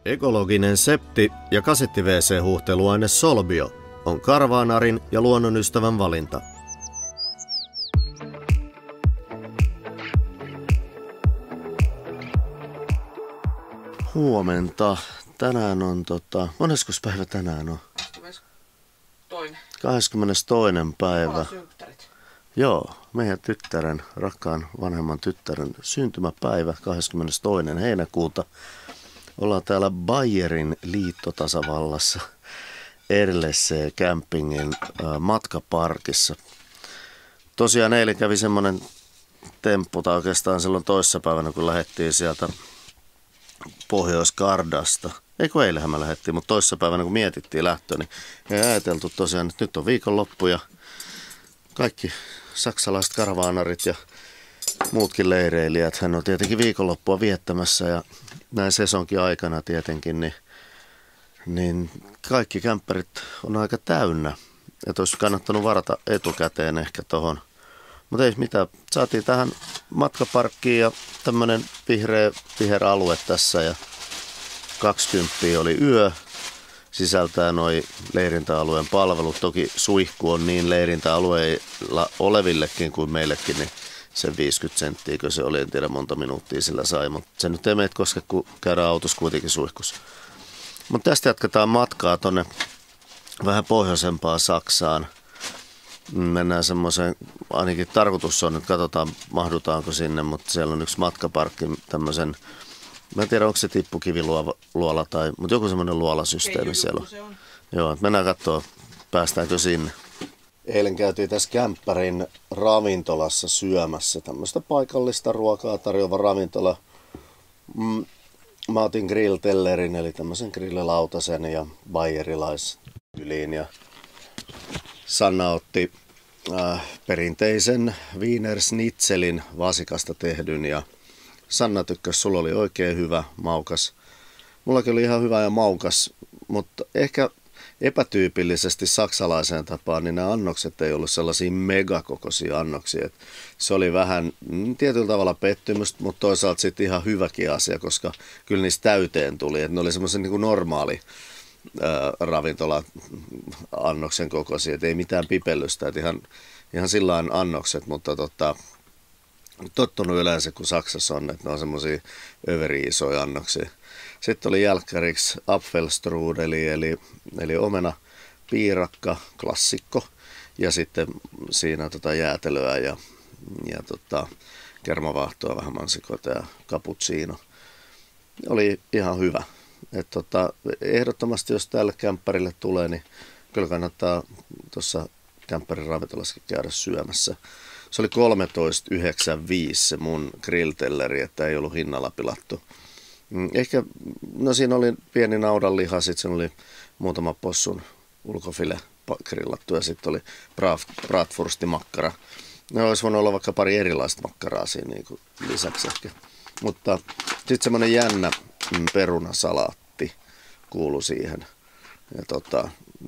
Ekologinen septi- ja kasetti-WC-huuhteluaine Solbio on karvaanarin ja luonnonystävän valinta. Huomenta. Tänään on moneskos päivä tänään on? 22. päivä. Joo, meidän tyttären, rakkaan vanhemman tyttären syntymäpäivä 22. heinäkuuta. Ollaan täällä Bayerin liittotasavallassa Erlessee Campingin matkaparkissa. Tosiaan eilen kävi semmoinen temppu, tai oikeastaan silloin toissapäivänä, kun lähdettiin sieltä Pohjois-Kardasta. Eikö eilenhän me lähdettiin, mutta toissapäivänä kun mietittiin lähtöä, niin ei ajateltu tosiaan, että nyt on viikonloppu ja kaikki saksalaiset karavaanarit ja muutkin leireilijät. Hän on tietenkin viikonloppua viettämässä ja näin sesonkin aikana tietenkin, niin kaikki kämppärit on aika täynnä. Että olisi kannattanut varata etukäteen ehkä tohon. Mutta ei mitään. Saatiin tähän matkaparkkiin ja tämmönen viherä alue tässä ja 20 oli yö. Sisältää noi leirintäalueen palvelut. Toki suihku on niin leirintäalueilla olevillekin kuin meillekin, niin sen 50 senttiä, kun se oli, en tiedä monta minuuttia sillä sai, mutta se nyt ei meitä koske, kun käydään autossa kuitenkin suihkussa. Mutta tästä jatketaan matkaa tonne vähän pohjoisempaan Saksaan. Mennään semmoiseen, ainakin tarkoitus on, että katsotaan mahdutaanko sinne, mutta siellä on yksi matkaparkki tämmöisen, mä en tiedä onko se tippukiviluola tai, mutta joku semmoinen luolasysteemi siellä on. Joo, mennään katsoa, päästäänkö sinne. Eilen käytiin tässä kämppärin ravintolassa syömässä tämmöistä paikallista ruokaa tarjoava ravintola. Mä otin grilltellerin eli tämmöisen grillilautasen ja bayerilaisyyliin ja Sanna otti perinteisen Wiener Schnitzelin vasikasta tehdyn ja Sanna tykkäsi, sulla oli oikein hyvä, maukas. Mullakin oli ihan hyvä ja maukas, mutta ehkä epätyypillisesti saksalaiseen tapaan, niin nämä annokset ei ollut sellaisia megakokoisia annoksia. Et se oli vähän tietyllä tavalla pettymys, mutta toisaalta sitten ihan hyväkin asia, koska kyllä niistä täyteen tuli. Et ne oli semmoisen niin kuin normaali ravintola-annoksen kokoisia, et ei mitään pipellystä, et ihan sillain annokset, mutta tottunut yleensä, kun Saksassa on, että ne on semmoisia överi-isoja annoksia. Sitten oli jälkkäriksi Apfelstrudeli, eli omena, piirakka, klassikko, ja sitten siinä jäätelöä ja kermavaahtoa, vähän mansikoita ja cappuccino. Oli ihan hyvä. Ehdottomasti, jos tälle kämppärille tulee, niin kyllä kannattaa tuossa kämppärin ravintolassa käydä syömässä. Se oli 13,95 se mun grilltelleri, että ei ollut hinnalla pilattu. Ehkä, no siinä oli pieni naudanliha, sitten siinä oli muutama possun ulkofile grillattu ja sitten oli bratwurstimakkara. Ne olisi voinut olla vaikka pari erilaista makkaraa siinä niin kuin lisäksi ehkä. Mutta sitten semmoinen jännä perunasalaatti kuului siihen. Ja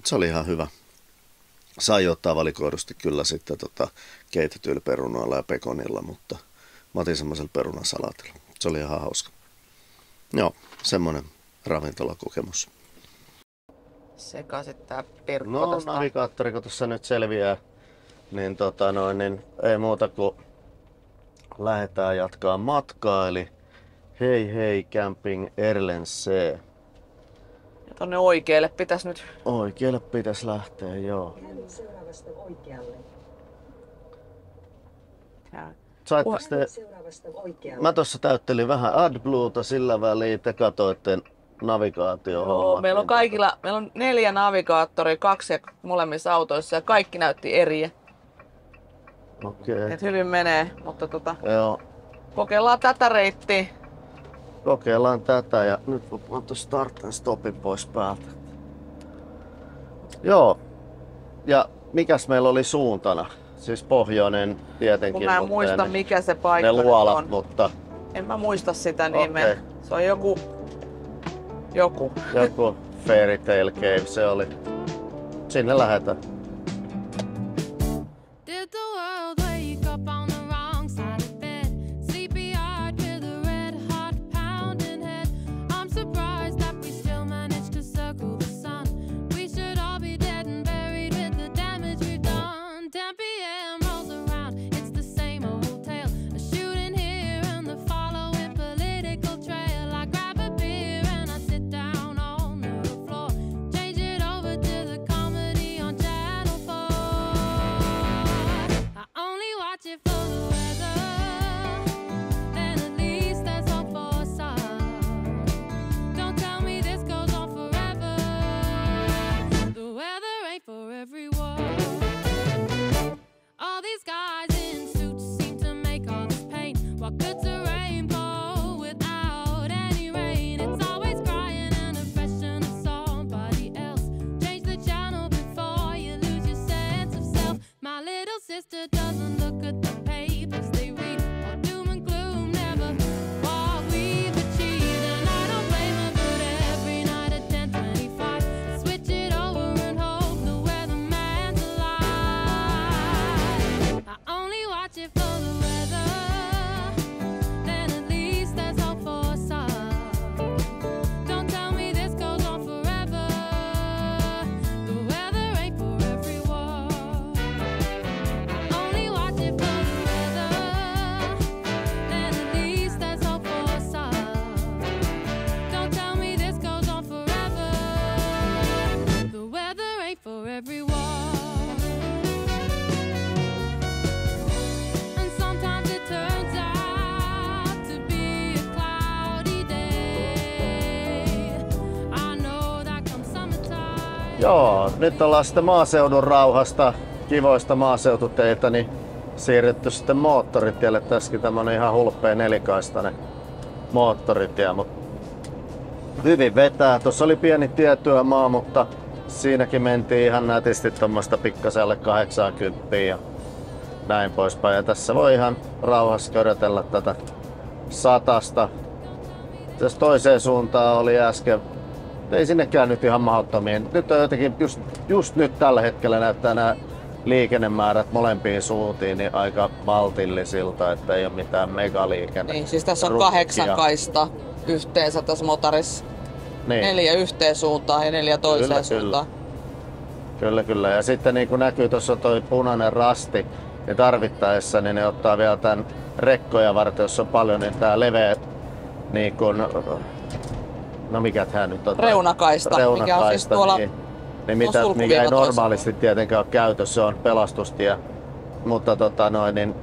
se oli ihan hyvä. Sai ottaa valikoidusti kyllä sitten keitetyillä perunoilla ja pekonilla, mutta mä otin semmoisella perunasalaatilla. Se oli ihan hauska. Joo, semmoinen ravintolakokemus. Sekaisin tää Pirkko No, tosta. navigaattori, kun tuossa nyt selviää, niin, niin ei muuta kuin lähdetään jatkaa matkaa, eli hei Camping Erlessee. Ja tonne oikealle pitäis nyt. Oikealle pitäisi lähteä, joo. Seuraavasta oikealle. Saitteko te... Seuraavasta oikealle. Mä tuossa täyttelin vähän AdBluuta sillä väliin, te katsoitte navigaatiohommat. Joo, meillä on kaikilla, meillä on 4 navigaattoria, 2 molemmissa autoissa ja kaikki näytti eri. Okei. Et hyvin menee, mutta Joo. kokeillaan tätä reittiä. Kokeillaan tätä ja nyt mä otan start and stopin pois päältä. Joo. Ja mikäs meillä oli suuntana? Siis pohjoinen tietenkin. Kun mä en muista mikä se paikka ne luolat, on. mutta... En mä muista sitä nimeä. Se on joku. Joku Fairy Tale Cave se oli. Sinne lähdetään. Did the world wake up on the wrong side of bed? CPR to the red hot pounding head. I'm surprised that we What good's a rainbow without any rain? It's always crying an impression of somebody else. Change the channel before you lose your sense of self. My little sister doesn't look at the papers they read. All doom and gloom, never what we've achieved. And I don't blame her, but every night at 10:25, switch it over and hope the weatherman's alive. I only watch it for the weather, then at least there's hope for some. Don't tell me this goes on forever. The weather ain't for everyone. I only watch it for the weather, then at least there's hope for some. Don't tell me this goes on forever. The weather ain't for everyone. And sometimes it turns out to be a cloudy day. I know that comes summertime. Joo, nyt ollaan sitten maaseudun rauhasta, kivoista maaseututeitä, niin siirrytty sitten moottoritielle. Tässäkin tämmönen ihan hulppea nelikaistainen moottoritie, mut hyvin vetää. Tuossa oli pieni tietyömaa, mutta siinäkin mentiin ihan nätisti tuommoista pikkaselle 80 ja näin poispäin. Ja tässä voi ihan rauhassa körötellä tätä satasta. Tässä toiseen suuntaan oli äsken, ei sinnekään nyt ihan mahdottomia. Nyt on jotenkin, just nyt tällä hetkellä näyttää nämä liikennemäärät molempiin suuntiin niin aika maltillisilta, että ei ole mitään megaliikenne. Niin, siis tässä on rukkia. 8 kaista yhteensä tässä motorissa. Niin. 4 yhteen suuntaan ja 4 toiseen Kyllä, suuntaan. Kyllä. Ja sitten niin kuin näkyy tuossa toi punainen rasti, niin tarvittaessa niin ne ottaa vielä tämän rekkoja varten, jos on paljon, niin tää leveä niin kuin, no mikä tää nyt on? Reunakaista, mikä on siis tuolla niin mitä, sulkuviiva mikä ei toisella. normaalisti tietenkään ole käytössä, se on pelastustie. Mutta niin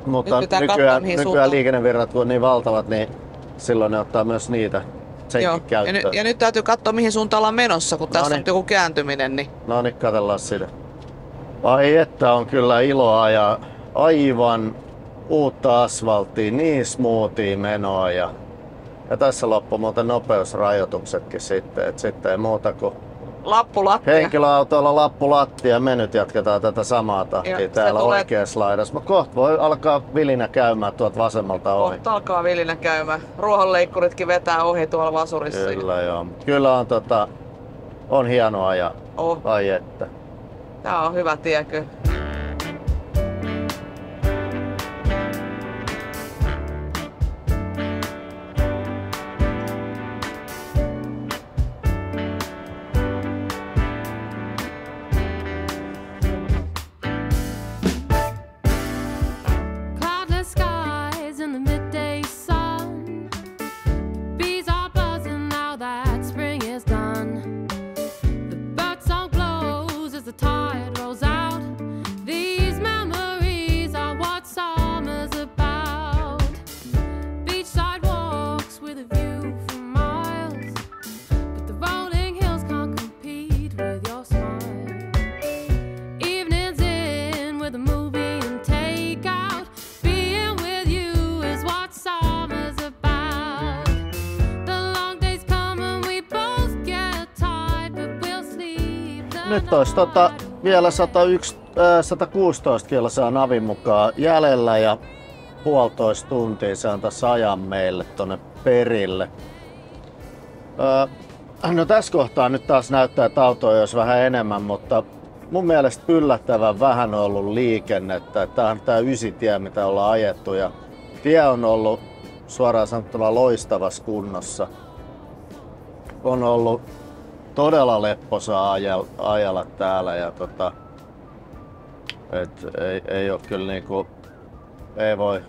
mutta pitää katsoa, nykyään mihin suuntaan. liikennevirrat kun on niin valtavat, niin silloin ne ottaa myös niitä senkin Joo. käyttöön. Ja nyt täytyy katsoa mihin suuntaan ollaan menossa, kun tässä on Noniin. nyt joku kääntyminen. Niin No niin, katsellaan sitä. Ai että on kyllä iloa ja aivan uutta asfalttia, niin smoothia menoa ja tässä loppui muuten nopeusrajoituksetkin sitten, että sitten ei muuta kuin lappu lattia. henkilöautoilla lappu lattia ja me nyt jatketaan tätä samaa tahtia Ja täällä se tulee- oikeassa laidassa. Mutta kohta voi alkaa vilinä käymään tuolta vasemmalta ohi. Kohta alkaa vilinä käymään. Ruohonleikkuritkin vetää ohi tuolla vasurissa. Kyllä joo. Kyllä on hienoa ja Oh, ai että. tää on hyvä tie kyllä. Cloudless skies in the midday sun. Bees are buzzing now that spring is done. The birdsong glows as the tide rolls out. These memories are what summer's about. Beachside walks with a view for miles, but the rolling hills can't compete with your smile. Evenings in with a movie and takeout. Being with you is what summer's about. The long days come and we both get tired, but we'll sleep the Nyt olisi vielä 116 kilsaa navin mukaan jäljellä ja 1,5 tuntia se antaisi ajan meille tonne perille. No tässä kohtaa nyt taas näyttää, että autoja olisi vähän enemmän, mutta mun mielestä yllättävän vähän on ollut liikennettä. Tää on tää 9-tie, mitä ollaan ajettu ja tie on ollut suoraan sanottuna loistavassa kunnossa. On ollut todella lepposaa ajalla täällä ja ei ole kyllä niinku, ei voi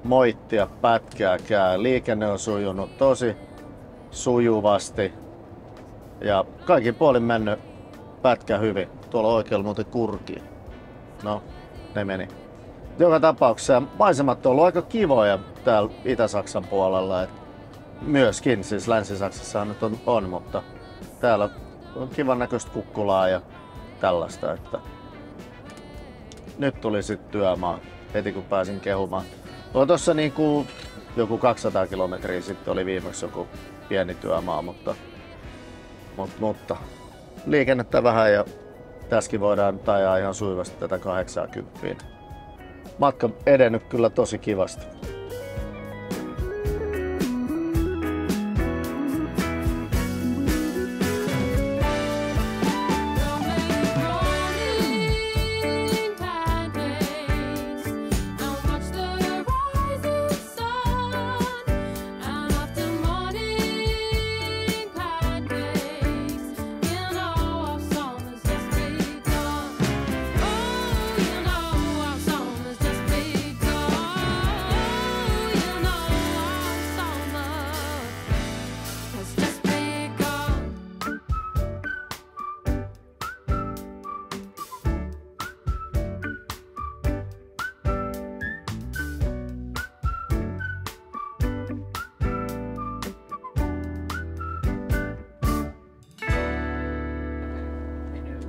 moittia pätkääkään. Liikenne on sujunut tosi sujuvasti ja kaikin puolin mennyt pätkä hyvin. Tuolla oikealla muuten kurki. No, ne meni. Joka tapauksessa maisemat on ollut aika kivoja täällä Itä-Saksan puolella. Et myöskin, siis Länsi-Saksassa nyt on, mutta täällä on kivan näköistä kukkulaa ja tällaista. Että nyt tuli sitten työmaa heti kun pääsin kehumaan. On tossa niinku joku 200 kilometriä sitten oli viimeksi joku pieni työmaa, mutta liikennettä vähän ja tässäkin voidaan ajaa ihan suivasti tätä 80. Matka edennyt kyllä tosi kivasti.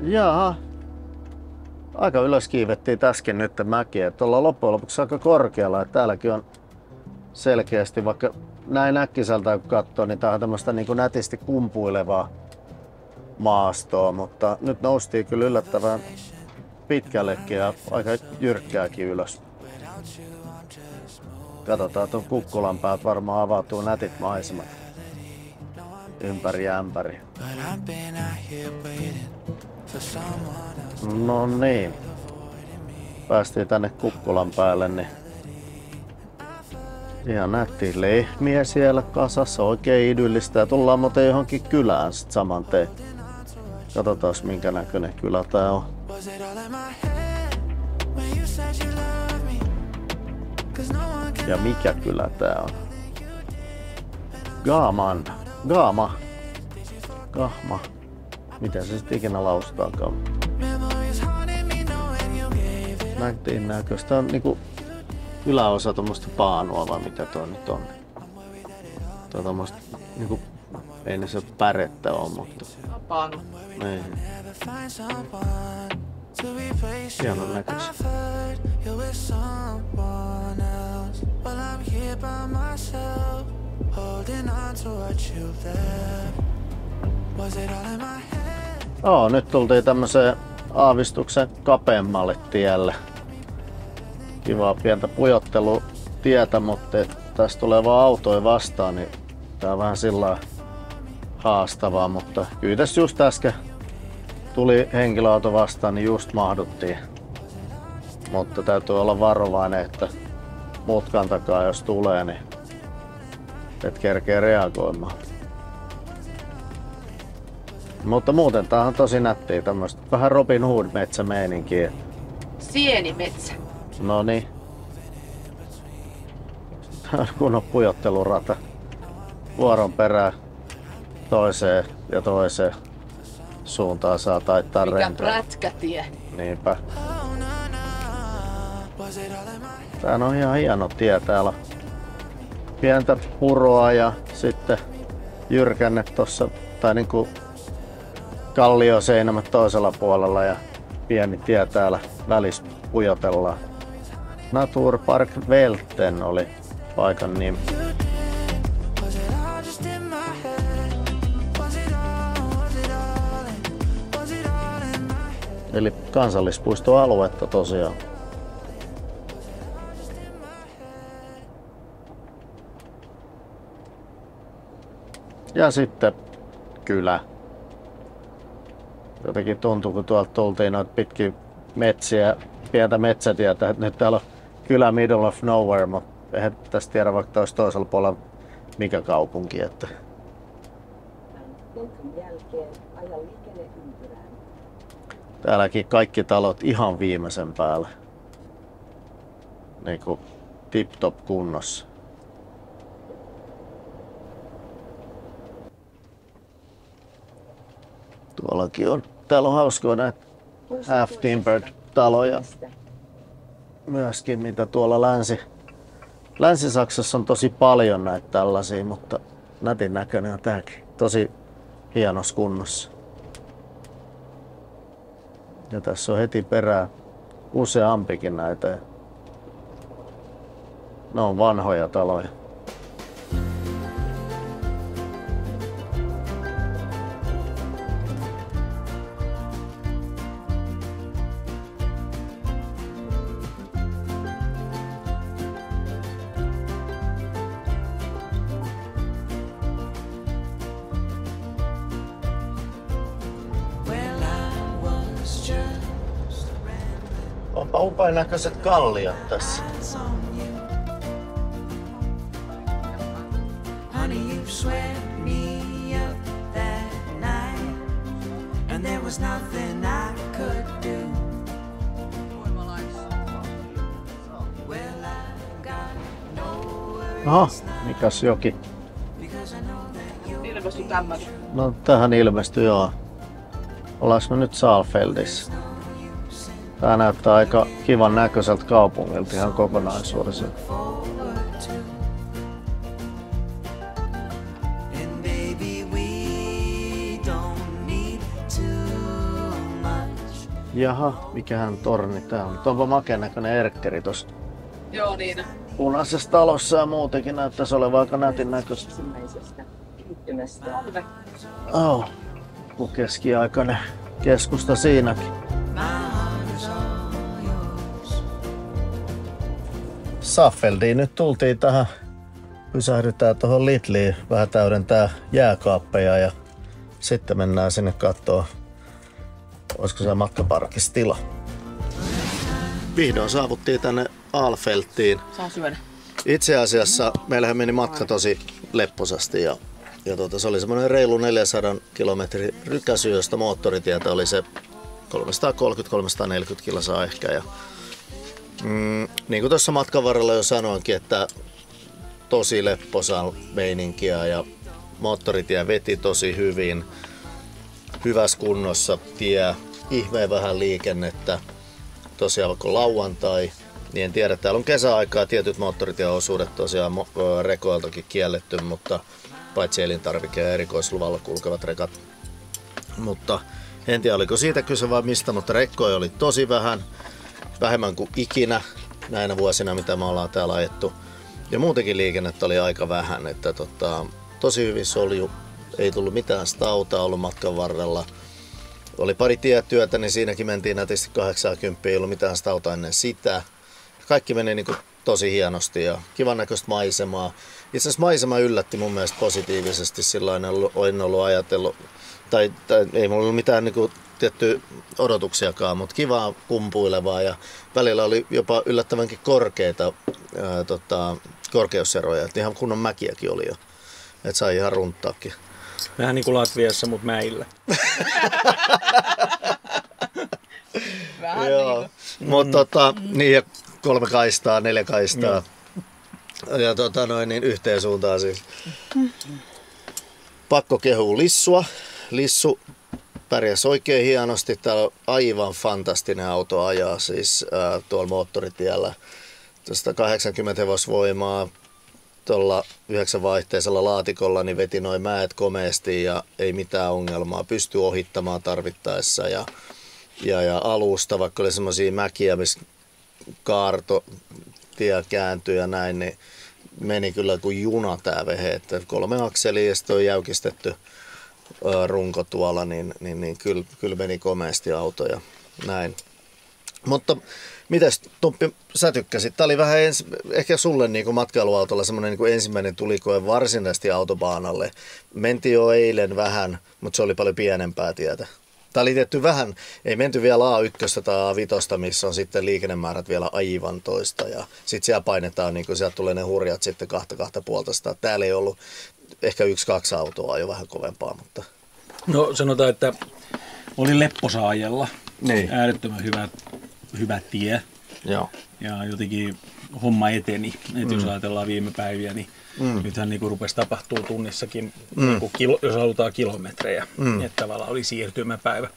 Jaha. Aika ylös kiivettiin tässäkin nyt mäkiä. Ollaan loppujen lopuksi aika korkealla. Täälläkin on selkeästi, vaikka näin äkkiseltä kun katsoo, niin tää on tämmöistä niin kuin nätisti kumpuilevaa maastoa. Mutta nyt noustiin kyllä yllättävän pitkällekin ja aika jyrkkääkin ylös. Katsotaan tuon kukkulan päät, varmaan avautuu nätit maisemat ympäri ämpäri. No niin. Päästiin tänne kukkulan päälle, niin ihan nätti lehmiä siellä kasassa, oikein idyllistä. Ja tullaan muuten johonkin kylään sit saman tein. Katsotaan minkä näköinen kylä tää on. Ja mikä kylä tää on? Gahma. Miten se sitten ikinä laustaakaan? Näyttiin näköistä. Tää on niinku yläosa tommoista paanoa vai mitä toi nyt on. Tää on tommoista niinku, ei ne se pärettä oo, mutta Paanu. ei. Hienon näköistä. Nyt tultiin tämmöiseen aavistuksen kapeammalle tielle. Kivaa pientä pujottelutietä, mutta tässä tulee vaan autoja vastaan, niin tää on vähän sillä haastavaa, mutta kyllä tässä just äsken tuli henkilöauto vastaan, niin just mahduttiin. Mutta täytyy olla varovainen, että mutkan takaa jos tulee, niin et kerkee reagoimaan. Mutta muuten tää on tosi nättiä, tämmöstä vähän Robin Hood metsämeininkiä. Sienimetsä. Noniin. Tää on kunnon pujottelurata. Vuoron perään toiseen ja toiseen suuntaan saa taittaa rentoa. Mikä prätkätie. Niinpä. Tää on ihan hieno tie täällä. Pientä puroa ja sitten jyrkänne tossa, tai niinku kallioseinämät toisella puolella ja pieni tie täällä välissä pujotellaan. Naturpark Velten oli paikan nimi. Eli kansallispuistoaluetta tosiaan. Ja sitten kylä. Jotenkin tuntuu, kun tuolta tultiin noita pitkin metsiä, pientä metsätietä, että nyt täällä on kylä middle of nowhere, mutta eihän tästä tiedä vaikka olisi toisella puolella mikä kaupunki. Että jälkeen aja liikenneympyrään. täälläkin kaikki talot ihan viimeisen päällä. Niinku tip-top kunnossa. Tuollakin on. Täällä on hauskoja näitä half-timbered taloja. Myöskin mitä tuolla Länsi-Saksassa on tosi paljon näitä tällaisia, mutta nätin näköinen on tääkin. Tosi hienossa kunnossa. Ja tässä on heti perään useampikin näitä. Ne on vanhoja taloja. Onpa upean näköiset kalliot tässä. Honey, you swept me up that night, and there was nothing I could do. Well, I got no Aha, mikäs joki? because I know that you Ilmestyi tämmöinen. No tähän ilmestyi joo. Ollaanko me nyt Saalfeldissä? Tää näyttää aika kivan näköiseltä kaupungilta ihan kokonaisuudessa. forward to. And baby, we don't need too much. Jaha, mikähän torni tää on? Onpa makeen näköinen erkkeri tossa Joo niin. punaisessa talossa ja muutenkin näyttäisi olevan aika nätin näköistä. ensimmäisestä liittymästä. Oh, kun keskiaikainen keskusta siinäkin. My heart is all yours. Saalfeldiin nyt tultiin tähän. Pysähdytään tuohon Lidliin, vähän täydentää jääkaappeja ja sitten mennään sinne katsoa, olisiko se matkaparkissa tila. Vihdoin saavuttiin tänne Aalfeltiin. Saa syödä. Itse asiassa meillähän meni matka tosi lepposasti ja se oli semmoinen reilu 400 kilometrin rykäsy, josta moottoritietä oli se 330-340 kilsaa ehkä. Ja, niin kuin tuossa matkan varrella jo sanoinkin, että tosi lepposa meininkiä ja moottoritie veti tosi hyvin. Hyvässä kunnossa tie, ihmeen vähän liikennettä. Tosiaan vaikka lauantai, niin en tiedä, täällä on kesäaikaa tietyt moottoritieosuudet tosiaan rekoiltakin kielletty, mutta paitsi elintarvike- ja erikoisluvalla kulkevat rekat. Mutta en tiedä, oliko siitä kyse vai mistä, mutta rekkoja oli tosi vähän, vähemmän kuin ikinä näinä vuosina, mitä me ollaan täällä ajettu. Ja muutenkin liikennettä oli aika vähän, että tosi hyvin solju, ei tullut mitään stautaa ollut matkan varrella. Oli pari tietyötä, niin siinäkin mentiin nätisti 80, ei ollut mitään stautaa ennen sitä. Kaikki meni niin kuin tosi hienosti ja kivan näköistä maisemaa. Itse asiassa maisema yllätti mun mielestä positiivisesti, silloin en ollut ajatellut, tai ei mulla ollut mitään niin kuin tiettyä odotuksiakaan, mutta kivaa kumpuilevaa ja välillä oli jopa yllättävänkin korkeita korkeuseroja, että ihan kunnon mäkiäkin oli jo, että sai ihan runttaakin. Vähän niin kuin Latviassa, mutta mäillä. Vähän Joo, niin mutta niin ja 3 kaistaa, 4 kaistaa ja niin yhteen suuntaan siis. Pakko kehua Lissua. Lissu pärjäsi oikein hienosti. Täällä on aivan fantastinen auto ajaa siis tuolla moottoritiellä. Tuosta 80 hevosvoimaa tuolla 9-vaihteisella laatikolla niin veti noin mäet komeasti ja ei mitään ongelmaa. Pystyi ohittamaan tarvittaessa ja alusta, vaikka oli semmoisia mäkiä, missä kaarto tie kääntyi ja näin, niin meni kyllä kuin juna tää vehe. Että 3 akselia ja sitten on jäykistetty runko tuolla, niin kyllä meni komeasti auto ja näin. Mutta mites Tumppi, sä tykkäsit? Tää oli vähän ehkä sulle niin kuin matkailuautolla semmoinen niin kuin ensimmäinen tulikoe varsinaisesti autobaanalle. Mentiin jo eilen vähän, mutta se oli paljon pienempää tietä. Tää oli tietty vähän, ei menty vielä A1 tai A5, missä on sitten liikennemäärät vielä aivan toista. Ja sit siellä painetaan, niin kuin sieltä tulee ne hurjat sitten 2,5. Täällä ei ollut ehkä 1-2 autoa jo vähän kovempaa, mutta... No sanotaan, että oli lepposa ajella. Niin. Äärettömän hyvä tie. Joo. Ja jotenkin homma eteni. Et jos ajatellaan viime päiviä, niin nythän niin rupesi tapahtuu tunnissakin, niin jos halutaan kilometrejä. Että tavallaan oli siirtymäpäivä.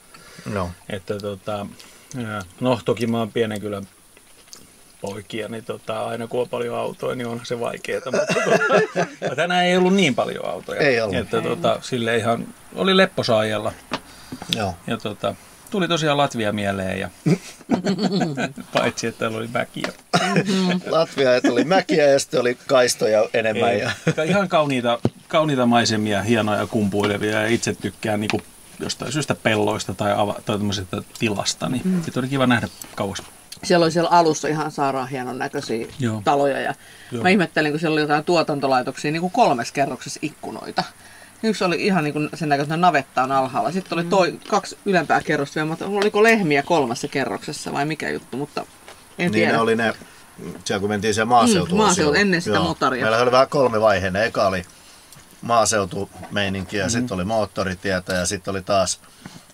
No. Että no toki mä oon pienen kylän poikia, niin aina kun on paljon autoja, niin onhan se vaikeeta. Mutta tänään ei ollut niin paljon autoja. Ei ollut. Että sille ihan oli lepposa ajella. Joo. Ja tuli tosiaan Latvia mieleen ja paitsi, että täällä oli mäkiä. Latvia, että oli mäkiä ja sitten oli kaistoja enemmän. Ja Ihan kauniita maisemia, hienoja kumpuilevia ja itse tykkään niin kuin jostain syystä pelloista tai tämmöisestä tilasta, niin sitten oli kiva nähdä kauas. Siellä oli siellä alussa ihan sairaan hienon näköisiä taloja ja mä ihmettelin, kun siellä oli jotain tuotantolaitoksia niin kuin 3 kerroksessa ikkunoita. Yksi oli ihan niin kuin sen näköistä navetta on alhaalla. Sitten oli 2 ylempää kerrosta vielä, mutta oliko lehmiä 3 kerroksessa vai mikä juttu, mutta en tiedä. niin ne oli ne, siellä kun mentiin siellä maaseutuun. Maaseutu, ennen sitä motaria. Meillä oli vähän 3 vaiheena. Eka oli maaseutumeininki ja sitten oli moottoritietä ja sitten oli taas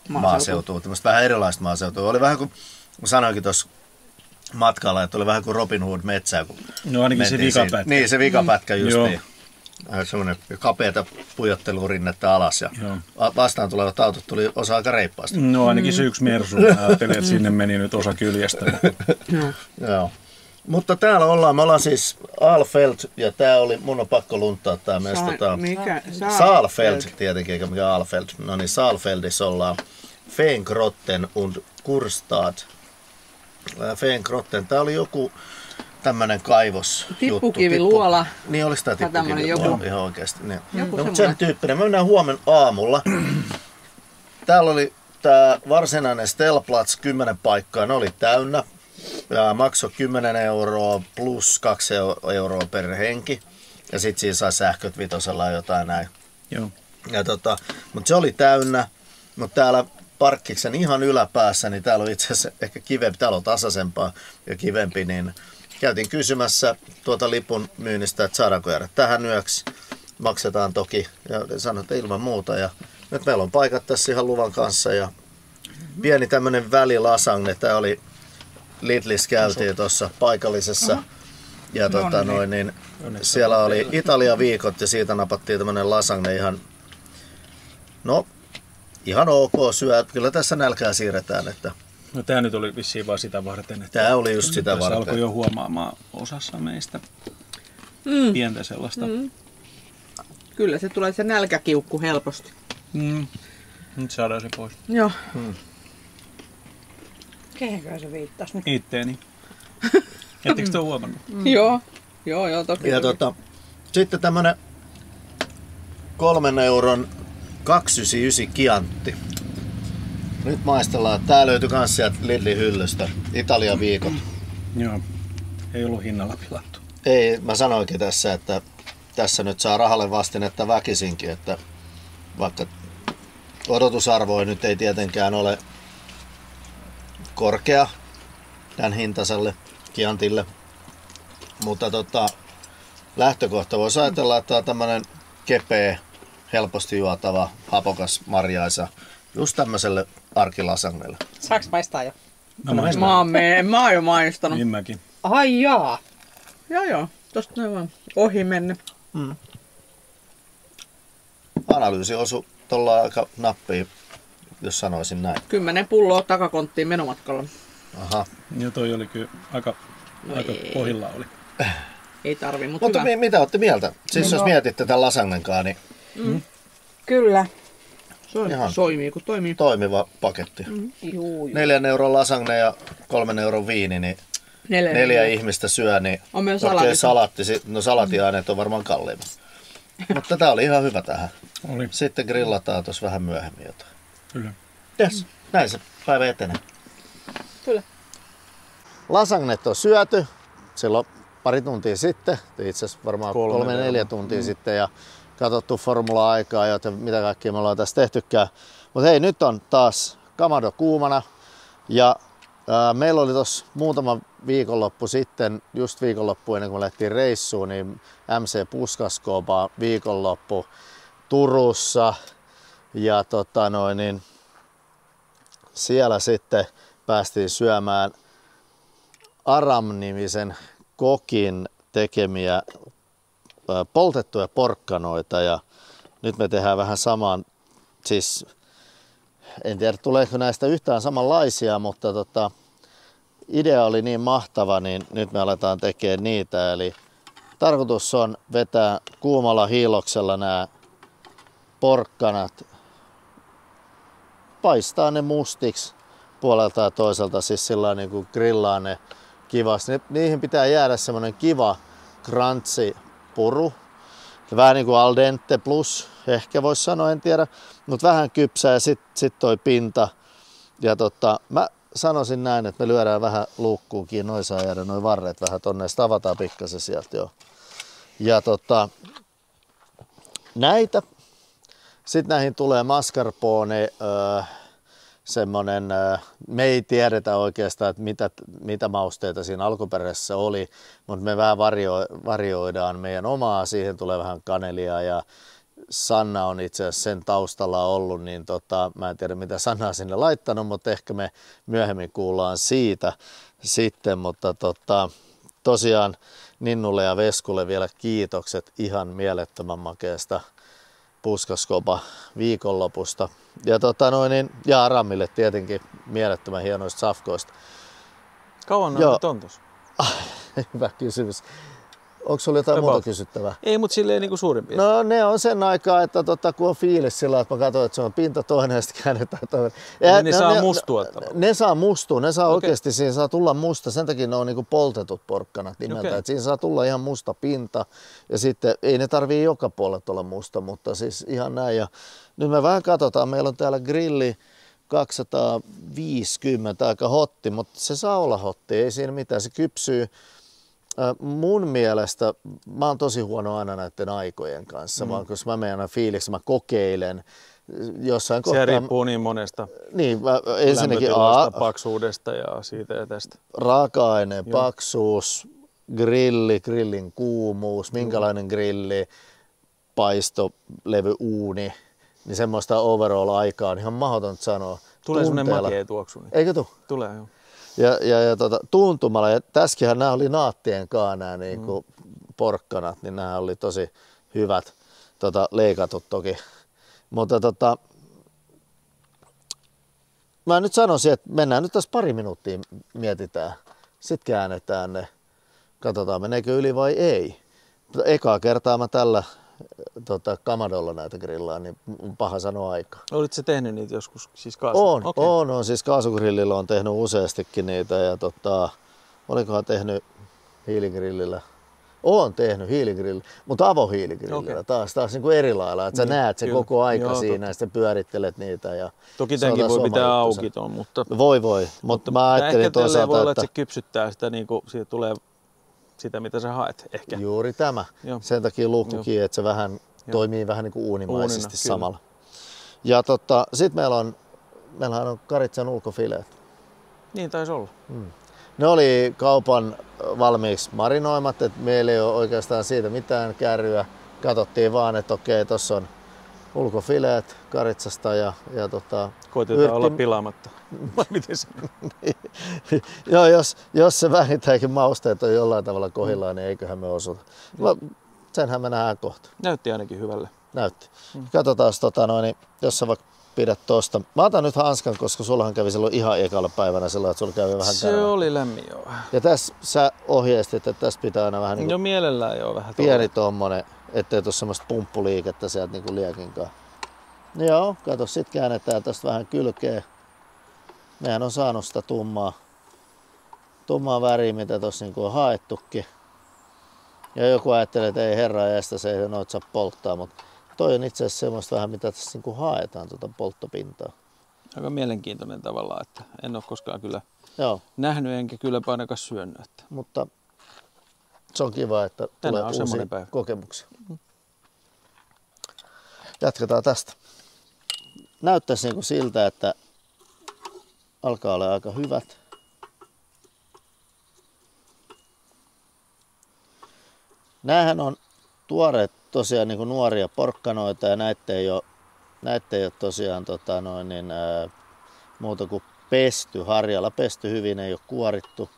maaseutua. Tämmöistä vähän erilaista maaseutua. Oli vähän kuin, sanoinkin tuossa matkalla, että oli vähän kuin Robin Hood metsää. No ainakin se vikapätkä. Niin, se vikapätkä justiin. Semmoinen kapeata pujottelurinnetta alas ja vastaan tulevat autot tuli osa aika reippaasti. No ainakin se yksi Mersu. Ajattelin, että sinne meni nyt osa kyljestä. Joo. Mutta täällä ollaan, me ollaan siis Aalfeld ja tää oli, mun on pakko lunttaa tää meistä. Saalfeld tietenkin, eikä mikä Aalfeld. No niin, Saalfeldissa ollaan. Fengrotten und Kurstad. Fengrotten, tää oli joku tämmönen kaivos. Tippukiviluola. Niin, oliko tää tippukiviluola ihan oikeesti? Niin. Joku No, sen tyyppinen. Me mennään huomenna aamulla. Täällä oli tää varsinainen Stellplatz 10 paikkaa, ne oli täynnä. Ja maksoi 10 € plus 2 € per henki. Ja sit siinä sai sähköt 5 jotain näin. Joo. Ja mutta se oli täynnä. Mutta täällä parkkiksen ihan yläpäässä, niin täällä on itse asiassa ehkä kivempi, täällä on tasaisempaa ja kivempi, niin käytiin kysymässä tuota lipun myynnistä, että saadaanko jäädä tähän yöksi. Maksetaan toki ja sanoin, että ilman muuta. Ja nyt meillä on paikat tässä ihan luvan kanssa ja pieni tämmönen välilasagne. Tää oli Lidlissä käytiin tuossa paikallisessa ja niin siellä oli Italia viikot ja siitä napattiin tämmönen lasagne ihan ok syö. Kyllä tässä nälkää siirretään, että No tää nyt oli vissiin vaan sitä varten, että tää oli just sitä varten. Alkoi jo huomaamaan osassa meistä pientä sellaista. Kyllä se tulee se nälkäkiukku helposti. Nyt saadaan se pois. Joo. Kehenkö se viittasi nyt? Itteeni. Ettekö te ole huomannut? Joo, toki. Ja sitten tämmönen 3 € 299 Chianti. Nyt maistellaan. Tää löytyi kans sieltä Lidlin hyllystä. Italian viikot. Joo. Ei ollut hinnalla pilattu. Ei, mä sanoinkin tässä, että tässä nyt saa rahalle vastinetta väkisinkin, että vaikka odotusarvo nyt ei tietenkään ole korkea tämän hintaiselle Chiantille, mutta lähtökohta voisi ajatella, että tämä on tämmönen kepeä, helposti juotava, hapokas marjaisa, just tämmöiselle arkilasagnelle. Saaks maistaa jo? Mä oon jo maistanut. Niin mäkin. Ai jaa. Joo. Tosta noin vaan ohi menne. Analyysi osui tuolla aika nappiin, jos sanoisin näin. 10 pulloa takakonttiin menomatkalla. Aha. Ja toi oli kyllä aika pohjilla oli. Ei tarvi, mutta hyvä. Mitä olette mieltä? Siis jos mietitte tämän lasagnenkaan, niin Kyllä. Soimii kun toimii. Toimiva paketti. 4 € lasagne ja 3 € viini, niin 4 ihmistä syö, niin on myös salatiaineet on varmaan kalliimmat. Mutta tää oli ihan hyvä tähän. Oli. Sitten grillataan tuossa vähän myöhemmin jotain. Kyllä. Yes. Näin se päivä etenee. Kyllä. Lasagnet on syöty silloin pari tuntia sitten, itse asiassa varmaan 3-4 tuntia sitten ja katsottu formula-aikaa ja mitä kaikkea me ollaan tässä tehtykään. Mutta hei, nyt on taas kamado kuumana ja meillä oli tuossa muutama viikonloppu sitten, just viikonloppu ennen kuin me lähdettiin reissuun, niin MC Puskaskoopa viikonloppu Turussa ja niin siellä sitten päästiin syömään Aram-nimisen kokin tekemiä poltettuja porkkanoita ja nyt me tehdään vähän samaan, siis en tiedä tuleeko näistä yhtään samanlaisia, mutta idea oli niin mahtava, niin nyt me aletaan tekemään niitä, eli tarkoitus on vetää kuumalla hiiloksella nämä porkkanat, paistaa ne mustiksi puolelta ja toiselta siis sillä niin kuin grillaa ne kivasti. Niihin pitää jäädä semmonen kiva crunchy puru. Vähän niin kuin al dente plus, ehkä voisi sanoa, en tiedä. Mutta vähän kypsää ja sit toi pinta. Ja mä sanoisin näin, että me lyödään vähän luukkuun kiinni. Noin saa jäädä noin varret vähän tonne. Ja sit avataan pikkasen sieltä jo. Ja näitä. Sitten näihin tulee mascarpone, semmonen, me ei tiedetä oikeastaan, että mitä mausteita siinä alkuperäisessä oli, mutta me vähän varioidaan meidän omaa, siihen tulee vähän kanelia ja Sanna on itse asiassa sen taustalla ollut, niin mä en tiedä mitä Sanna on sinne laittanut, mutta ehkä me myöhemmin kuullaan siitä sitten, mutta tosiaan Ninnulle ja Veskulle vielä kiitokset ihan mielettömän makeasta puskaskopa viikonlopusta. Ja Aramille tietenkin mielettömän hienoista safkoista. Kauan näytät on tossa? Hyvä kysymys. Onko sulla jotain muuta kysyttävää? Ei, mutta silleen niinku suurin piirtein. No ne on sen aikaa, että kun on fiilis sillä, että mä katson, että se on pinta toinen ja sitten käännetään toinen. Ne saa mustua tavallaan. Ne saa mustua, ne saa oikeasti, siinä saa tulla musta, sen takia ne on niinku poltetut porkkanat nimeltä. Että siinä saa tulla ihan musta pinta ja sitten ei ne tarvii joka puolella olla musta, mutta siis ihan näin. Ja nyt me vähän katsotaan, meillä on täällä grilli 250, aika hotti, mutta se saa olla hotti, ei siinä mitään, se kypsyy. Mun mielestä, mä oon tosi huono aina näiden aikojen kanssa, vaan koska mä menen fiiliksi, mä kokeilen jossain kohtaa. Se riippuu niin monesta ensinnäkin paksuudesta ja siitä ja tästä. Raaka-aineen paksuus, grillin kuumuus, minkälainen grilli, paistolevy, uuni, niin semmoista overall-aikaa on ihan mahdotonta sanoa. Tulee semmoinen makea tuoksu. Niin. Eikö tule? Tulee, joo. Ja tuntumalla, ja tässäkin nämä oli naattien kanssa nämä niinku porkkanat, niin nämä oli tosi hyvät leikatut toki. Mutta mä nyt sanoisin, että mennään nyt tässä pari minuuttia mietitään, sitten käännetään ne, katsotaan meneekö yli vai ei. Ekaa kertaa mä tällä Kamadolla näitä grillaan, niin paha sanoa aikaa. Olit se tehnyt niitä joskus siis kaasugrillillä? On. Siis kaasugrillillä on tehnyt useastikin niitä ja olikohan tehnyt hiiligrillillä? Oon tehnyt hiiligrillillä, mutta avohiiligrillillä taas niin kuin eri lailla, että sä näet sen koko aika siinä ja sitten pyörittelet niitä. Ja toki tämänkin voi pitää auki ton, mutta... Voi, mutta mä ajattelin toisaalta, voi olla, että se kypsyttää sitä, niin kuin siitä tulee sitä, mitä sä haet ehkä. Juuri tämä. Joo. Sen takia luukkukin, että se vähän toimii vähän niin kuin uunimaisesti samalla. Ja sit meillähän on karitsan ulkofileet. Niin taisi olla. Ne oli kaupan valmiiksi marinoimat, että meillä ei ole oikeastaan siitä mitään kärryä. Katsottiin vaan, että okei, tossa on ulkofileet karitsasta ja koitetaan olla pilaamatta. Miten se? Joo, jos se vähintäänkin mausteet on jollain tavalla kohdillaan, niin eiköhän me osuta. Senhän me nähdään kohta. Näytti ainakin hyvälle. Näytti. Katsotaan, jos sä vaikka pidät tosta. Mä otan nyt hanskan, koska sullahan kävi silloin ihan ekalla päivänä silloin, että sulla kävi vähän se oli lämmin, joo. Ja tässä sä ohjeistit, että tässä pitää aina vähän niin kuin mielellään joo, vähän pieni tommonen, ettei tuu semmoista pumppuliikettä sieltä niin kuin liekinkaan. Joo, kato, sit käännetään tästä vähän kylkeä. Mehän on saanut sitä tummaa väriä, mitä tossa niin on haettukin. Ja joku ajattelee, että ei herra estä, se ei noita saa polttaa, mutta toi on itse asiassa semmoista vähän, mitä tässä niin haetaan tuota polttopintaa. Aika mielenkiintoinen tavallaan, että en ole koskaan kyllä nähnyt enkä kyllä ainakaan syönyt. Että. Mutta se on kiva, että tulee uusia kokemuksia. Jatketaan tästä. Näyttäisi niin siltä, että alkaa olla aika hyvät. Nämähän on tuoreet tosiaan niin kuin nuoria porkkanoita ja näitä ei ole tosiaan muuta kuin pesty, harjalla pesty hyvin, ei ole kuorittu.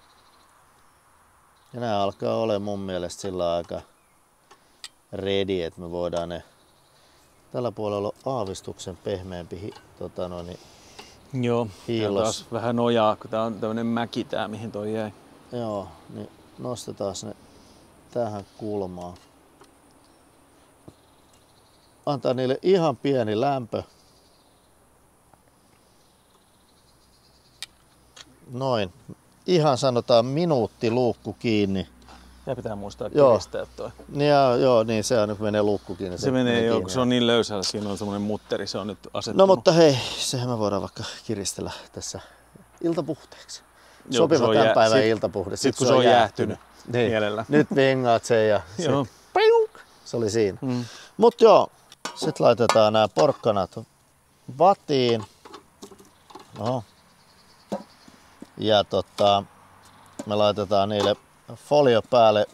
Ja nämä alkaa olemaan mun mielestä sillä aika ready, että me voidaan ne tällä puolella on aavistuksen pehmeämpi Joo, hiilos. Taas vähän nojaa, kun tää on tämmönen mäki tää, mihin toi jäi. Joo, niin nostetaan ne tähän kulmaan. Antaa niille ihan pieni lämpö. noin. Ihan sanotaan minuutti luukku kiinni. Ja pitää muistaa kiristää toi. Joo, niin se on, kun menee luukku kiinni. Se menee jo, kun se on niin löysällä, siinä on semmoinen mutteri, se on nyt asettunut. No mutta hei, sehän me voidaan vaikka kiristellä tässä iltapuhteeksi. Sopiva tämän päivän iltapuhde. Sitten kun se on jäähtynyt niin. mielellä. Nyt vingaat sen ja se oli siinä. Mut joo, sit laitetaan nämä porkkanat vatiin. No. Ja me laitetaan niille folio päälle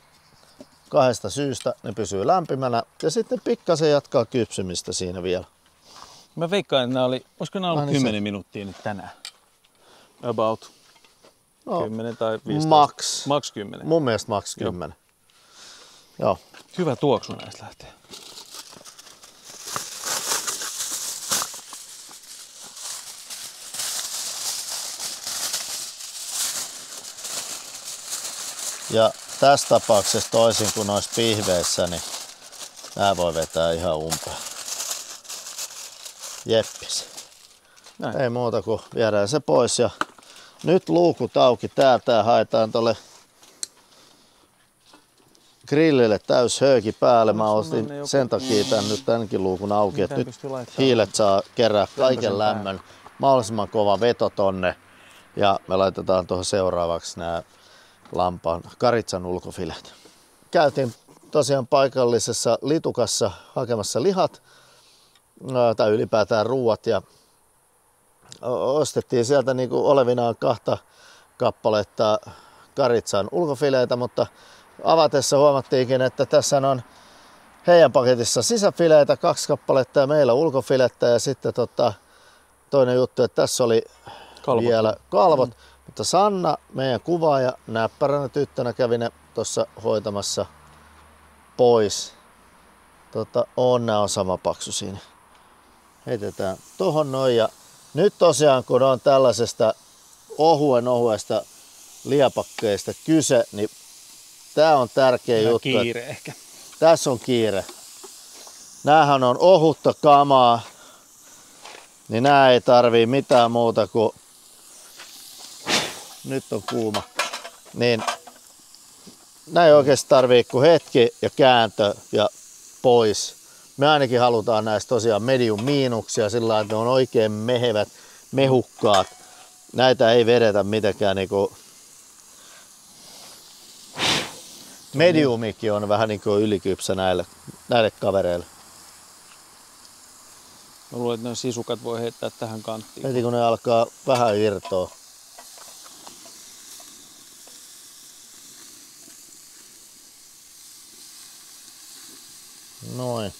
2 syystä. Ne pysyy lämpimänä ja sitten pikkasen jatkaa kypsymistä siinä vielä. Mä veikkaan, että olisiko nämä ollut 10 minuuttia nyt tänään? About 10 tai 15? Max 10. Mun mielestä max 10. Joo. Hyvä tuoksu näistä lähtee. Ja tässä tapauksessa toisin kuin noissa pihveissä, niin nää voi vetää ihan umpeen. Jeppis. Näin. Ei muuta kuin viedään se pois ja nyt luukut auki täältä haetaan tolle grillille täys hööki päälle. Mä ostin sen takia tämänkin luukun auki, että nyt hiilet saa kerää kaiken lämmön. Mahdollisimman kova veto tonne ja me laitetaan tuohon seuraavaksi nämä lampaan karitsan ulkofilet. Käytiin tosiaan paikallisessa litukassa hakemassa lihat tai ylipäätään ruuat ja ostettiin sieltä niin kuin olevinaan 2 kappaletta karitsan ulkofileitä, mutta avatessa huomattiinkin, että tässä on heidän paketissa sisäfileitä 2 kappaletta ja meillä ulkofilettä ja sitten toinen juttu, että tässä oli vielä kalvot. Mutta Sanna, meidän kuvaaja, näppäränä tyttönä kävi ne tuossa hoitamassa pois. Onnea on sama paksu siinä. Heitetään tohon noin ja nyt tosiaan kun on tällaisesta ohuesta liapakkeista kyse, niin tää on tärkeä juttu. Kiire ehkä. Tässä on kiire. Näähän on ohutta kamaa, niin nää ei tarvii mitään muuta kuin nyt on kuuma, niin näin oikeasti tarvii kuin hetki ja kääntö ja pois. Me ainakin halutaan näistä tosiaan medium miinuksia sillä lailla, että ne on oikein mehevät, mehukkaat. Näitä ei vedetä mitenkään niinku. Mediumikin on vähän niin kuin ylikypsä näille kavereille. Mä luulen, että ne sisukat voi heittää tähän kanttiin. Heti kun ne alkaa vähän irtoa. Noin.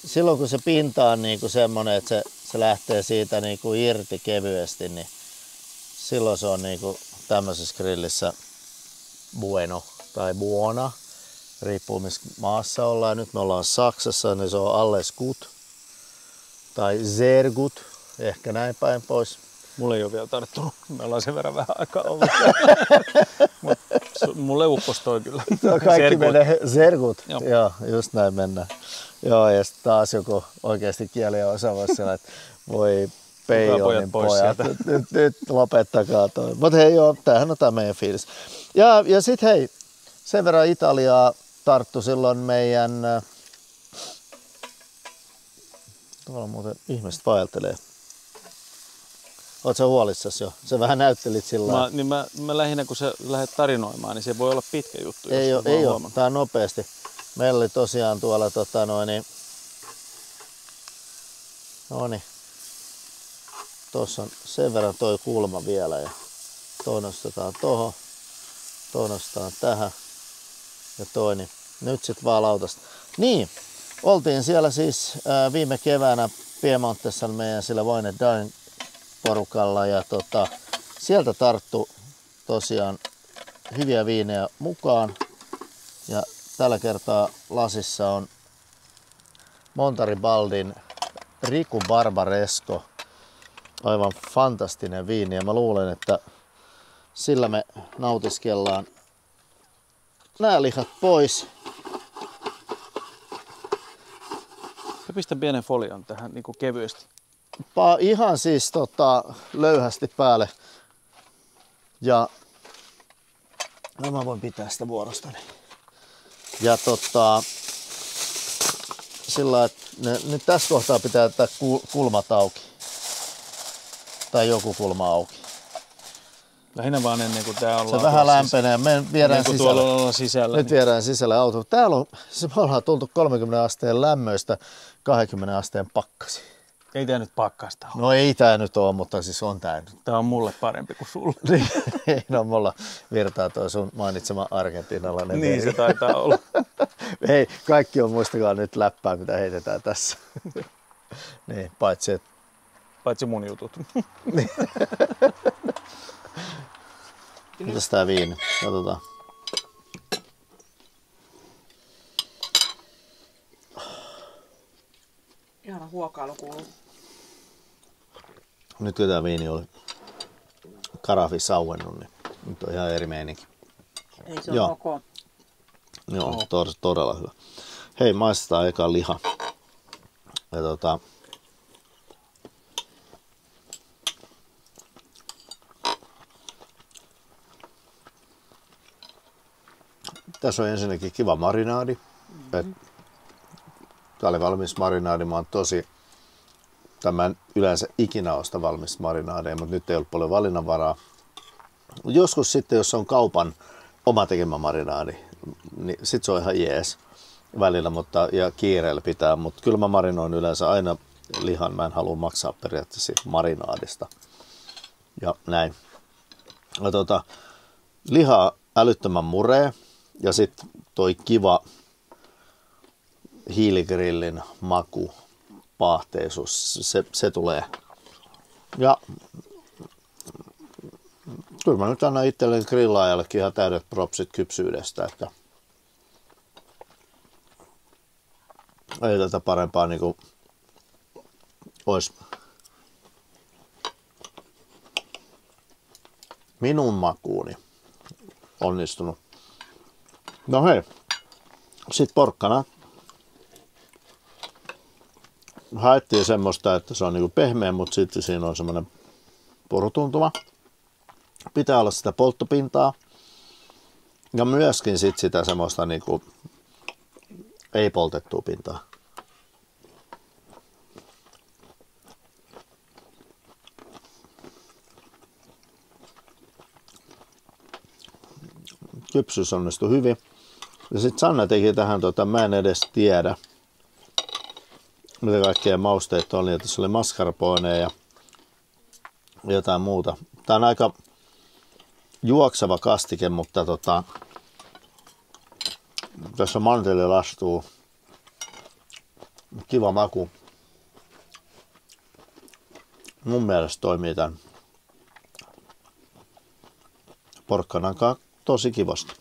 Silloin kun se pinta on niinku semmonen, että se lähtee siitä niinku irti kevyesti, niin silloin se on niinku tämmöisessä grillissä bueno tai buona. Riippuu missä maassa ollaan. Nyt me ollaan Saksassa, niin se on alles gut tai sehr gut, ehkä näin päin pois. Mulla ei ole vielä tarttunut. Me ollaan sen verran vähän aikaa ollut. Mulle uppos toi kyllä. Kaikki menee sergut. Joo, just näin mennään. Joo, ja sitten taas joku oikeasti kieliä osaava siellä, että voi peijonin pojat. Nyt lopettakaa toi. Mutta hei joo, tämähän on tää meidän fiilis. Ja sit hei, sen verran Italiaa tarttu silloin meidän... Tuolla muuten ihmiset vaeltelee. Oot sä huolissasi jo? Sä vähän näyttelit sillä lailla. Mä lähinnä kun sä lähdet tarinoimaan, niin se voi olla pitkä juttu. Ei ole. Tää on nopeasti. Meillä oli tosiaan tuolla noniin. Tuossa on sen verran toi kulma vielä ja toi nostetaan tohon. Toi nostetaan tähän. Ja toi niin. Nyt sit vaan lautasta. Niin. Oltiin siellä siis viime keväänä Piemontessa meidän sillä Wine & Dine porukalla ja sieltä tarttu tosiaan hyviä viinejä mukaan ja tällä kertaa lasissa on Montaribaldin Riku Barbaresco, aivan fantastinen viini ja mä luulen, että sillä me nautiskellaan nämä lihat pois pistä pienen folion tähän niin kuin kevyesti. Ihan siis löyhästi päälle. Ja mä voin pitää sitä vuorostani. Ja sillä että nyt tässä kohtaa pitää jättää kulmat auki. Tai joku kulma auki. Lähinnä vaan ennen kuin tää ollaan. Se vähän lämpenee. Me viedään sisällä. Nyt viedään sisälle auto. Täällä on, me ollaan tultu 30 asteen lämmöistä 20 asteen pakkasi. Ei tää nyt pakkasta ole. No ei tää nyt ole, mutta siis on tää nyt. Tää on mulle parempi kuin sulle. Ei, no mulla virtaa toi sun mainitsema argentinalainen. Niin se taitaa olla. Ei, kaikki on muistakaa nyt läppää, mitä heitetään tässä. Niin, paitsi mun jutut. Mitäs tää viini? Katsotaan. Ihana huokailu kuuluu. Nyt kun tää viini oli karafi sauennut, niin nyt on ihan eri meininki. Ei se ole ok. Joo, todella hyvä. Hei, maistetaan eka liha. Ja tässä on ensinnäkin kiva marinaadi. Tää oli valmis marinaadi. Mä oon tämän yleensä ikinä osta valmis marinaadeja, mutta nyt ei ollut paljon valinnanvaraa. Joskus sitten, jos on kaupan oma tekemä marinaadi, niin sit se on ihan jees välillä, ja kiireellä pitää. Mutta kyllä mä marinoin yleensä aina lihan. Mä en halua maksaa periaatteessa marinaadista. Ja näin. Ja liha älyttömän muree. Ja sitten toi kiva hiiligrillin maku, paahteisuus, se tulee. Ja kyllä mä nyt annan itselleni grillaajallekin ihan täydet propsit kypsyydestä, että ei tätä parempaa niinku ois minun makuuni onnistunut. No hei, sit porkkana. Haettiin semmoista, että se on niinku pehmeä, mutta sitten siinä on semmoinen purutuntuma. Pitää olla sitä polttopintaa. Ja myöskin sit sitä semmoista niinku ei poltettua pintaa. Kypsyys onnistui hyvin. Ja sitten Sanna teki tähän, mä en edes tiedä, mitä kaikkea mausteita oli. Tässä oli mascarpone ja jotain muuta. Tää on aika juokseva kastike, mutta tässä mantelilastuu. Kiva maku. Mun mielestä toimii tän porkkanan kanssa tosi kivasti.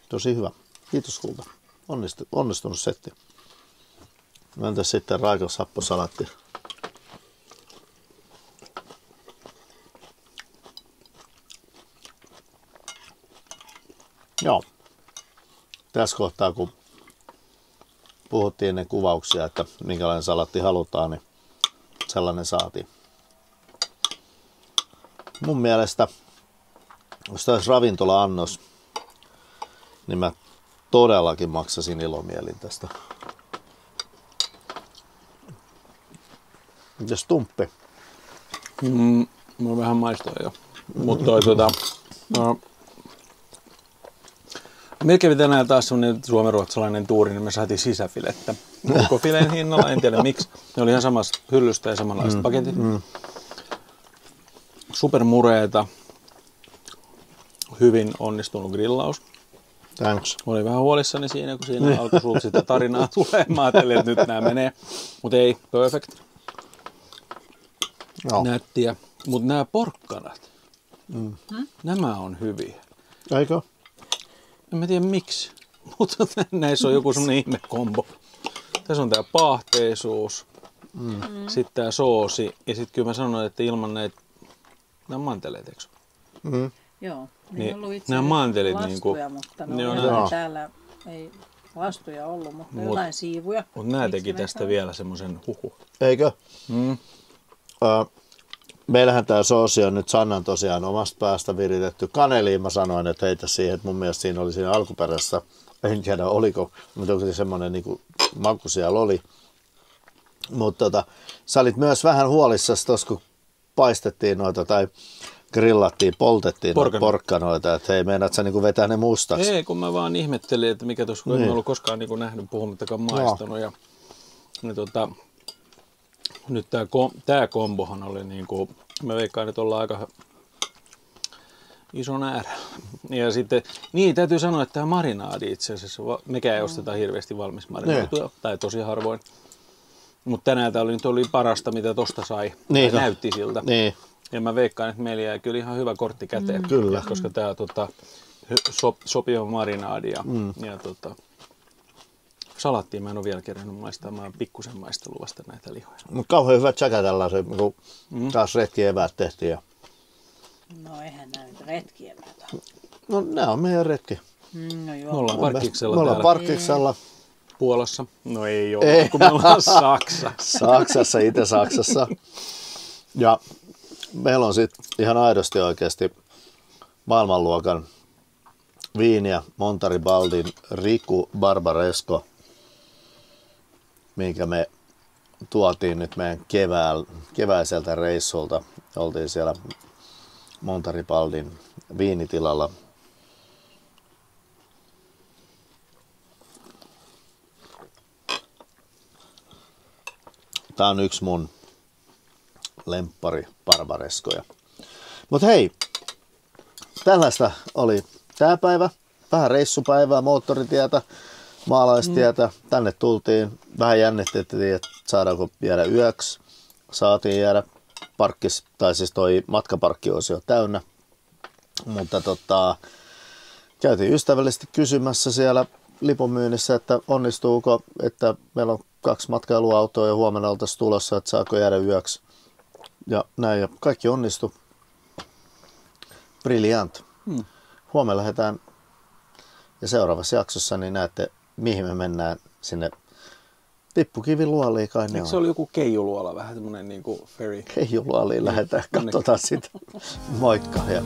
Tosi hyvä. Kiitos Hulda. Onnistunut setti. Entäs sitten raikas happosalaatti? Joo. Tässä kohtaa kun puhuttiin ennen kuvauksia, että minkälainen salatti halutaan, niin sellainen saatiin. Mun mielestä, jos tämä olisi ravintola-annos, niin mä todellakin maksasin ilomielin tästä. Mites Tumppi? Mä vähän maistoin jo. Mutta meillä kävi tänään taas semmonen suomenruotsalainen tuuri, niin me saatiin sisäfilettä. Ulkofileen hinnalla, en tiedä miksi. Ne oli ihan samassa hyllystä ja samanlaiset paketit. Supermureeta. Hyvin onnistunut grillaus. Thanks. Olin vähän huolissani siinä, kun siinä alkoi sulta sitä tarinaa tulee. Mä ajattelin, että nyt nää menee. Mutta ei, perfect. No. Nättiä. Mutta nämä porkkanat, nämä on hyviä. Eikö? En mä tiedä miksi, mutta näissä on joku semmonen ihmekombo. Tässä on tää paahteisuus, sitten tää soosi ja sitten kyllä mä sanoin, että ilman näitä, nämä on manteleet, eikö? Joo, niin, on ollut itse nämä mantelit laskuja, niinku, mutta ne on täällä ei lastuja ollut, mutta jotain siivuja. Mutta nämä teki tästä vielä semmoisen huhu. Eikö? Meillähän tämä soosi on nyt Sannan tosiaan omasta päästä viritetty. Kaneliin mä sanoin, että heitä siihen, että mun mielestä siinä oli siinä alkuperäisessä, en tiedä oliko, mutta onko se semmoinen niin maku siellä oli. Mutta sä olit myös vähän huolissasi tuossa, kun paistettiin noita tai grillattiin, poltettiin noita porkkanoita, että hei, meinaat sä niin vetää ne mustaksi? Ei, kun mä vaan ihmettelin, että mikä tuossa, kun en ollut koskaan niin nähnyt, puhumattakaan maistanut. Ja, niin nyt tää kombohan oli niin kuin, mä veikkaan, että ollaan aika ison äärellä. Ja sitten, niin täytyy sanoa, että tämä marinaadi itse asiassa, mekään ei osteta hirveästi valmis marinaatuja, tai tosi harvoin. Mutta tänään tämä oli parasta, mitä tosta sai. Niin, näytti siltä. Niin. Ja mä veikkaan, että meillä jäi kyllä ihan hyvä kortti käteen. Kyllä. Koska tämä sopiva marinaadi ja salattiin mä en ole vielä kerännyt maistaa. Mä oon pikkusen maistellut vasta näitä lihoja. Mutta kauhean hyvä tsäkä tällaisen, kun taas retkieväät tehtiin. Ja... No eihän näitä retkieväät ole. No nämä on meidän retki. No joo. Me ollaan Parkkiksella täällä. Me ollaan Parkkiksella. Puolassa. No ei ole, kun me ollaan Saksassa. Saksassa, Itä-Saksassa. Ja meillä on sitten ihan aidosti oikeasti maailmanluokan viiniä Montaribaldin Riku Barbaresco, minkä me tuotiin nyt meidän keväiseltä reissulta. Oltiin siellä Montaribaldin viinitilalla. Tää on yksi mun lemppari barbarescoja. Mut hei, tällaista oli tää päivä. Vähän reissupäivää, moottoritietä, maalaistietä. Tänne tultiin. Vähän jännittettiin, että saadaanko jäädä yöksi. Saatiin jäädä parkkis, tai siis toi matkaparkkiosio täynnä. Mutta käytiin ystävällisesti kysymässä siellä lipunmyynnissä, että onnistuuko, että meillä on 2 matkailuautoa ja huomenna oltaisiin tulossa, että saako jäädä yöksi. Ja näin, ja kaikki onnistui. Brilliant. Huomenna lähdetään, ja seuraavassa jaksossa niin näette, mihin me mennään sinne Tippukiviluoliin kai ne on. Eikö se oli joku keijuluola, vähän semmoinen niin kuin ferry? Keijuluoliin lähdetään, katsotaan sitä. Moikka. Ja